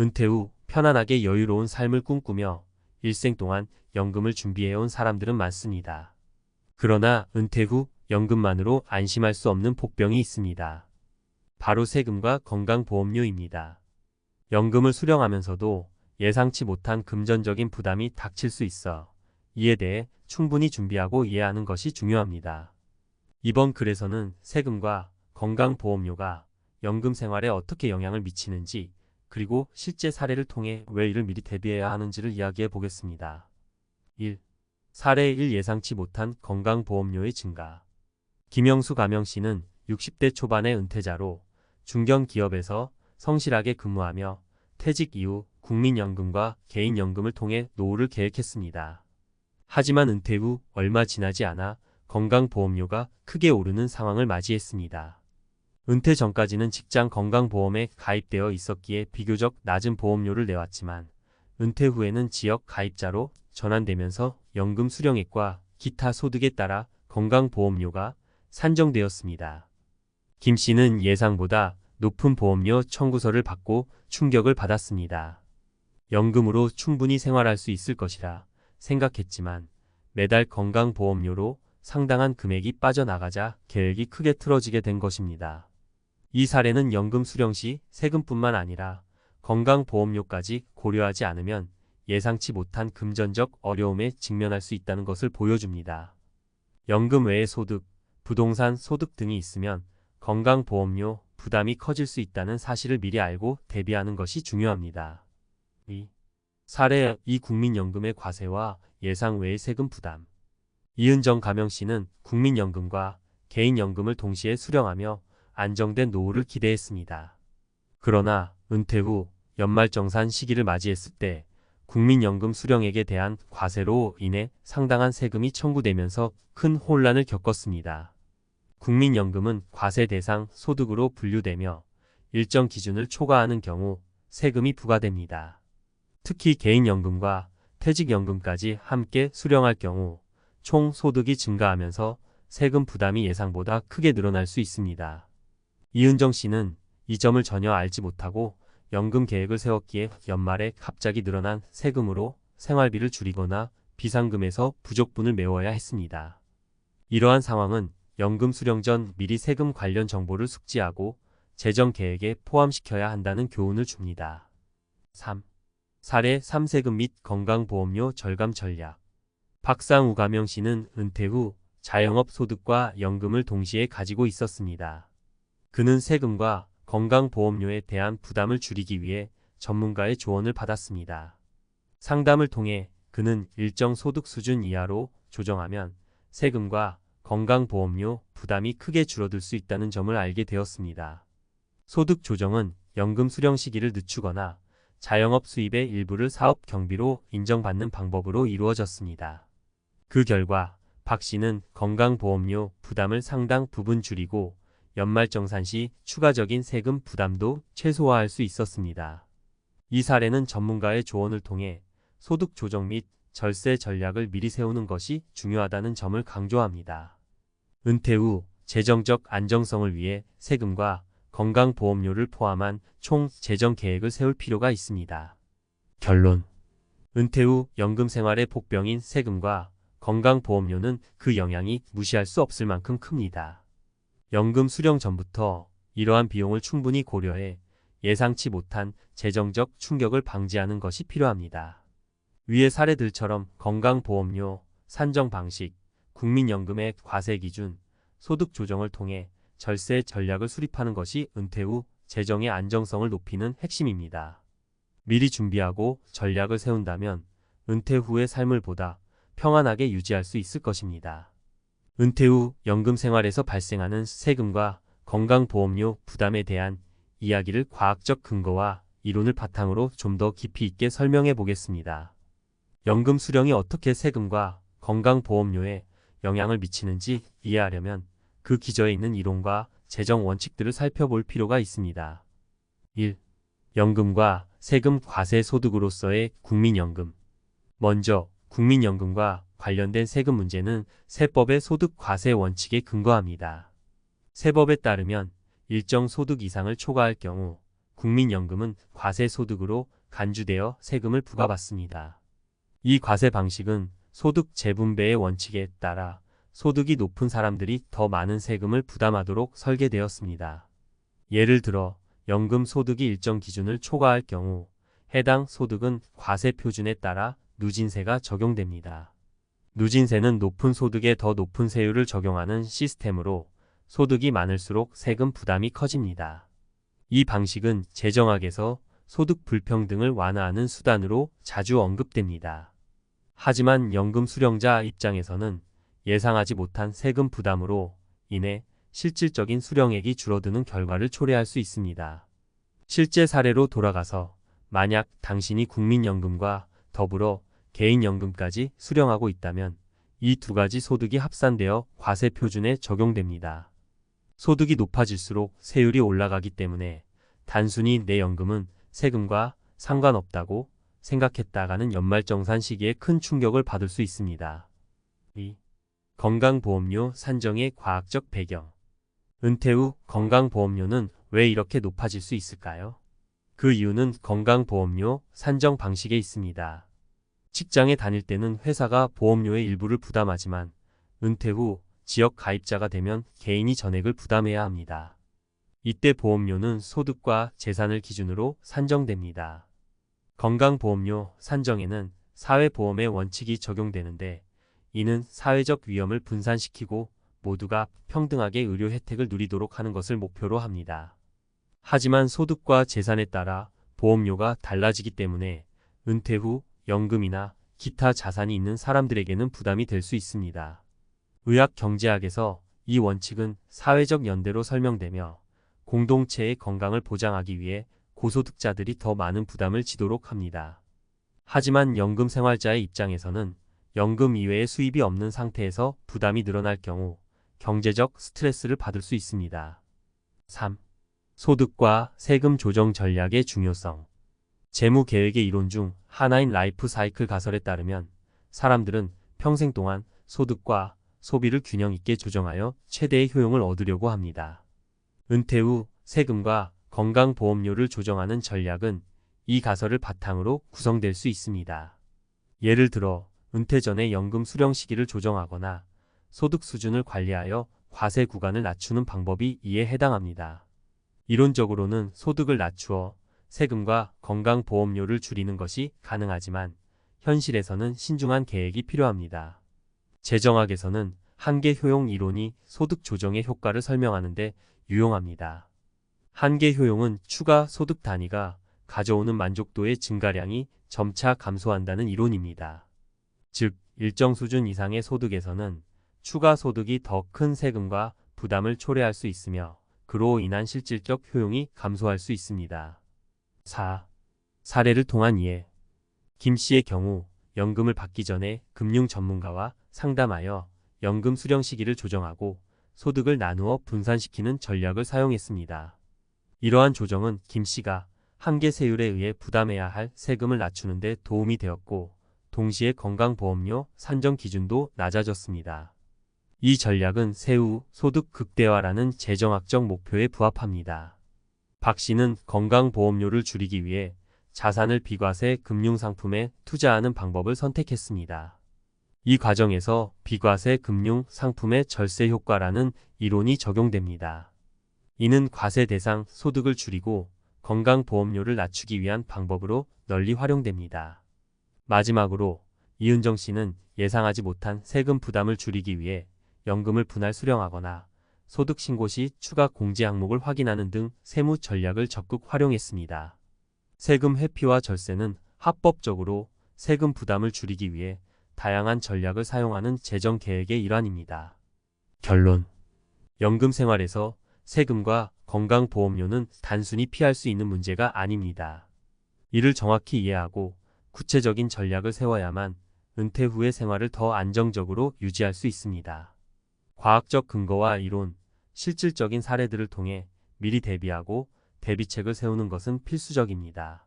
은퇴 후 편안하게 여유로운 삶을 꿈꾸며 일생 동안 연금을 준비해온 사람들은 많습니다. 그러나 은퇴 후 연금만으로 안심할 수 없는 복병이 있습니다. 바로 세금과 건강보험료입니다. 연금을 수령하면서도 예상치 못한 금전적인 부담이 닥칠 수 있어 이에 대해 충분히 준비하고 이해하는 것이 중요합니다. 이번 글에서는 세금과 건강보험료가 연금 생활에 어떻게 영향을 미치는지, 그리고 실제 사례를 통해 왜 이를 미리 대비해야 하는지를 이야기해 보겠습니다. 1. 사례 1. 예상치 못한 건강보험료의 증가. 김영수 가명씨는 60대 초반의 은퇴자로 중견기업에서 성실하게 근무하며 퇴직 이후 국민연금과 개인연금을 통해 노후를 계획했습니다. 하지만 은퇴 후 얼마 지나지 않아 건강보험료가 크게 오르는 상황을 맞이했습니다. 은퇴 전까지는 직장 건강보험에 가입되어 있었기에 비교적 낮은 보험료를 내왔지만 은퇴 후에는 지역 가입자로 전환되면서 연금 수령액과 기타 소득에 따라 건강보험료가 산정되었습니다. 김 씨는 예상보다 높은 보험료 청구서를 받고 충격을 받았습니다. 연금으로 충분히 생활할 수 있을 것이라 생각했지만 매달 건강보험료로 상당한 금액이 빠져나가자 계획이 크게 틀어지게 된 것입니다. 이 사례는 연금 수령 시 세금뿐만 아니라 건강보험료까지 고려하지 않으면 예상치 못한 금전적 어려움에 직면할 수 있다는 것을 보여줍니다. 연금 외의 소득, 부동산 소득 등이 있으면 건강보험료 부담이 커질 수 있다는 사실을 미리 알고 대비하는 것이 중요합니다. 2. 사례 2. 국민연금의 과세와 예상 외의 세금 부담. 이은정 가명씨는 국민연금과 개인연금을 동시에 수령하며 안정된 노후를 기대했습니다. 그러나 은퇴 후 연말정산 시기를 맞이했을 때 국민연금 수령액에 대한 과세로 인해 상당한 세금이 청구되면서 큰 혼란을 겪었습니다. 국민연금은 과세 대상 소득으로 분류되며 일정 기준을 초과하는 경우 세금이 부과됩니다. 특히 개인연금과 퇴직연금까지 함께 수령할 경우 총 소득이 증가하면서 세금 부담이 예상보다 크게 늘어날 수 있습니다. 이은정 씨는 이 점을 전혀 알지 못하고 연금 계획을 세웠기에 연말에 갑자기 늘어난 세금으로 생활비를 줄이거나 비상금에서 부족분을 메워야 했습니다. 이러한 상황은 연금 수령 전 미리 세금 관련 정보를 숙지하고 재정 계획에 포함시켜야 한다는 교훈을 줍니다. 3. 사례 3. 세금 및 건강보험료 절감 전략. 박상우 가명씨는 은퇴 후 자영업 소득과 연금을 동시에 가지고 있었습니다. 그는 세금과 건강보험료에 대한 부담을 줄이기 위해 전문가의 조언을 받았습니다. 상담을 통해 그는 일정 소득 수준 이하로 조정하면 세금과 건강보험료 부담이 크게 줄어들 수 있다는 점을 알게 되었습니다. 소득 조정은 연금 수령 시기를 늦추거나 자영업 수입의 일부를 사업 경비로 인정받는 방법으로 이루어졌습니다. 그 결과 박 씨는 건강보험료 부담을 상당 부분 줄이고 연말정산 시 추가적인 세금 부담도 최소화할 수 있었습니다. 이 사례는 전문가의 조언을 통해 소득 조정 및 절세 전략을 미리 세우는 것이 중요하다는 점을 강조합니다. 은퇴 후 재정적 안정성을 위해 세금과 건강보험료를 포함한 총 재정 계획을 세울 필요가 있습니다. 결론. 은퇴 후 연금 생활의 복병인 세금과 건강보험료는 그 영향이 무시할 수 없을 만큼 큽니다. 연금 수령 전부터 이러한 비용을 충분히 고려해 예상치 못한 재정적 충격을 방지하는 것이 필요합니다. 위의 사례들처럼 건강보험료 산정 방식, 국민연금의 과세 기준, 소득 조정을 통해 절세 전략을 수립하는 것이 은퇴 후 재정의 안정성을 높이는 핵심입니다. 미리 준비하고 전략을 세운다면 은퇴 후의 삶을 보다 평안하게 유지할 수 있을 것입니다. 은퇴 후 연금 생활에서 발생하는 세금과 건강보험료 부담에 대한 이야기를 과학적 근거와 이론을 바탕으로 좀 더 깊이 있게 설명해 보겠습니다. 연금 수령이 어떻게 세금과 건강보험료에 영향을 미치는지 이해하려면 그 기저에 있는 이론과 재정 원칙들을 살펴볼 필요가 있습니다. 1. 연금과 세금 과세 소득으로서의 국민연금. 먼저 국민연금과 관련된 세금 문제는 세법의 소득 과세 원칙에 근거합니다. 세법에 따르면 일정 소득 이상을 초과할 경우 국민연금은 과세소득으로 간주되어 세금을 부과받습니다. 이 과세 방식은 소득 재분배의 원칙에 따라 소득이 높은 사람들이 더 많은 세금을 부담하도록 설계되었습니다. 예를 들어 연금 소득이 일정 기준을 초과할 경우 해당 소득은 과세 표준에 따라 누진세가 적용됩니다. 누진세는 높은 소득에 더 높은 세율을 적용하는 시스템으로 소득이 많을수록 세금 부담이 커집니다. 이 방식은 재정학에서 소득 불평등을 완화하는 수단으로 자주 언급됩니다. 하지만 연금 수령자 입장에서는 예상하지 못한 세금 부담으로 인해 실질적인 수령액이 줄어드는 결과를 초래할 수 있습니다. 실제 사례로 돌아가서 만약 당신이 국민연금과 더불어 개인연금까지 수령하고 있다면 이 두 가지 소득이 합산되어 과세 표준에 적용됩니다. 소득이 높아질수록 세율이 올라가기 때문에 단순히 내 연금은 세금과 상관없다고 생각했다가는 연말정산 시기에 큰 충격을 받을 수 있습니다. 2. 건강보험료 산정의 과학적 배경. 은퇴 후 건강보험료는 왜 이렇게 높아질 수 있을까요? 그 이유는 건강보험료 산정 방식에 있습니다. 직장에 다닐 때는 회사가 보험료의 일부를 부담하지만 은퇴 후 지역 가입자가 되면 개인이 전액을 부담해야 합니다. 이때 보험료는 소득과 재산을 기준으로 산정됩니다. 건강보험료 산정에는 사회보험의 원칙이 적용되는데 이는 사회적 위험을 분산시키고 모두가 평등하게 의료 혜택을 누리도록 하는 것을 목표로 합니다. 하지만 소득과 재산에 따라 보험료가 달라지기 때문에 은퇴 후 연금이나 기타 자산이 있는 사람들에게는 부담이 될 수 있습니다. 의학경제학에서 이 원칙은 사회적 연대로 설명되며 공동체의 건강을 보장하기 위해 고소득자들이 더 많은 부담을 지도록 합니다. 하지만 연금 생활자의 입장에서는 연금 이외의 수입이 없는 상태에서 부담이 늘어날 경우 경제적 스트레스를 받을 수 있습니다. 3. 소득과 세금 조정 전략의 중요성. 재무계획의 이론 중 하나인 라이프 사이클 가설에 따르면 사람들은 평생 동안 소득과 소비를 균형 있게 조정하여 최대의 효용을 얻으려고 합니다. 은퇴 후 세금과 건강보험료를 조정하는 전략은 이 가설을 바탕으로 구성될 수 있습니다. 예를 들어 은퇴 전에 연금 수령 시기를 조정하거나 소득 수준을 관리하여 과세 구간을 낮추는 방법이 이에 해당합니다. 이론적으로는 소득을 낮추어 세금과 건강보험료를 줄이는 것이 가능하지만 현실에서는 신중한 계획이 필요합니다. 재정학에서는 한계 효용 이론이 소득 조정의 효과를 설명하는 데 유용합니다. 한계 효용은 추가 소득 단위가 가져오는 만족도의 증가량이 점차 감소한다는 이론입니다. 즉, 일정 수준 이상의 소득에서는 추가 소득이 더 큰 세금과 부담을 초래할 수 있으며 그로 인한 실질적 효용이 감소할 수 있습니다. 4. 사례를 통한 이해. 김 씨의 경우 연금을 받기 전에 금융 전문가와 상담하여 연금 수령 시기를 조정하고 소득을 나누어 분산시키는 전략을 사용했습니다. 이러한 조정은 김 씨가 한계 세율에 의해 부담해야 할 세금을 낮추는 데 도움이 되었고 동시에 건강보험료 산정 기준도 낮아졌습니다. 이 전략은 세후 소득 극대화라는 재정학적 목표에 부합합니다. 박 씨는 건강보험료를 줄이기 위해 자산을 비과세 금융상품에 투자하는 방법을 선택했습니다. 이 과정에서 비과세 금융상품의 절세 효과라는 이론이 적용됩니다. 이는 과세 대상 소득을 줄이고 건강보험료를 낮추기 위한 방법으로 널리 활용됩니다. 마지막으로 이은정 씨는 예상하지 못한 세금 부담을 줄이기 위해 연금을 분할 수령하거나 소득 신고 시 추가 공제 항목을 확인하는 등 세무 전략을 적극 활용했습니다. 세금 회피와 절세는 합법적으로 세금 부담을 줄이기 위해 다양한 전략을 사용하는 재정 계획의 일환입니다. 결론. 연금 생활에서 세금과 건강보험료는 단순히 피할 수 있는 문제가 아닙니다. 이를 정확히 이해하고 구체적인 전략을 세워야만 은퇴 후의 생활을 더 안정적으로 유지할 수 있습니다. 과학적 근거와 이론, 실질적인 사례들을 통해 미리 대비하고 대비책을 세우는 것은 필수적입니다.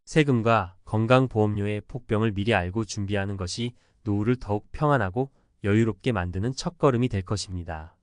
세금과 건강보험료의 폭병을 미리 알고 준비하는 것이 노후를 더욱 평안하고 여유롭게 만드는 첫걸음이 될 것입니다.